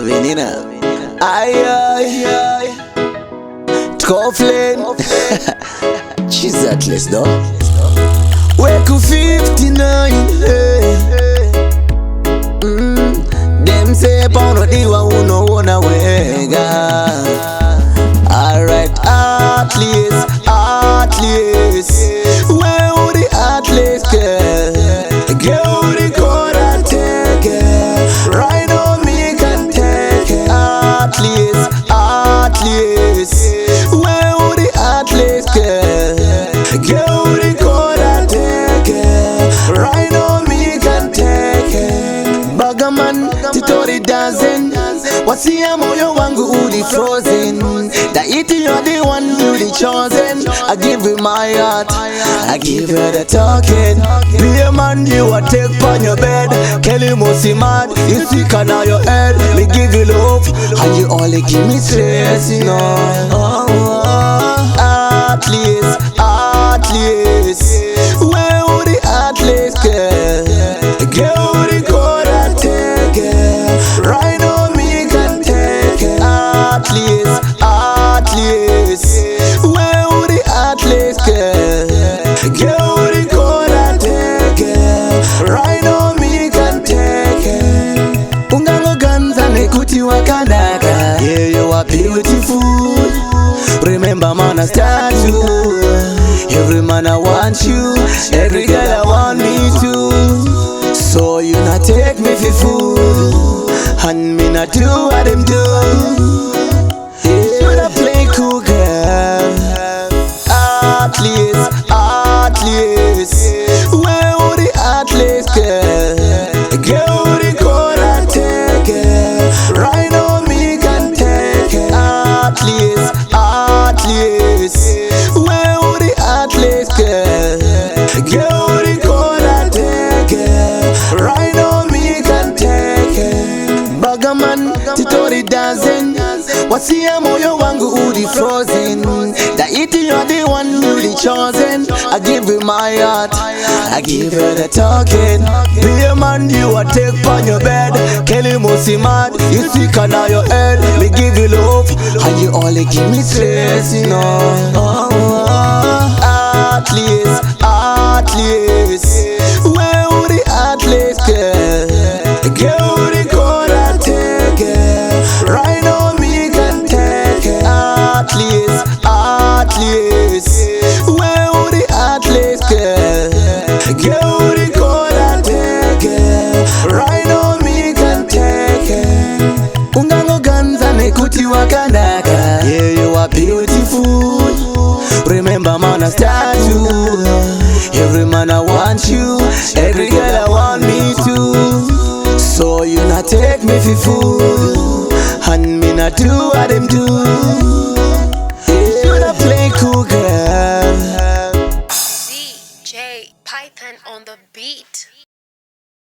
loving, you know. Aye. Coughlin. She's atlas though. Wake up 59. Them say pound diwa uno wona wega. Alright, atlas. Where would the atlas girl? Girl, the court and take it. Right on me can take it. Atlas. Where would the atlas girl? Girl, the court and take it. Right on me can take it. Bagaman, titori dancing. Wasi ya moyo wangu uli frozen. That it you're the one you the chosen. I give you my heart, I give you the talking. Be a man you a take on your bed. Kelly Mosi mad, you sick on your head. Me give you love, and you only give me stress, you know. Atlas. Where would the atlas girl? Girl, the court and take it. Right on me can take it. Atlas. Where would the atlas girl? Girl, the court and take it. Right on me can take it. Ungango guns and ekuti wakandaka. Yeah, you are beautiful. Remember man, I start you. Every man I want you, every girl I want me too. So you not take me for fool, and me not do what them do. You not play cool girl. Atlas. Where would the atlas girl? Girl, the court and take it. Right on me can take it. Atlas. Where would the atlas girl? Girl, the court and take it. Right on me can take it. Bagaman, titori dancing. Wasi ya moyo wangu uli frozen. That it you're the one you the chosen. I give you my heart, I give you the talking. Be a man you a take on your bed. Kelly Mosi mad, you sick on your head. Me give you love, and you only give me stress, you know. Atlas. Where would the atlas girl? Girl, the court and take it. Right on me can take it. Atlas. Where would the atlas girl? Girl, the court and take it. Right on me can take it. Ungango guns and ekuti wakandaka. Yeah, you are beautiful. Remember man, I start you. Every man I want you, every girl I want me too. So you not take me for fool, and me not do what them do.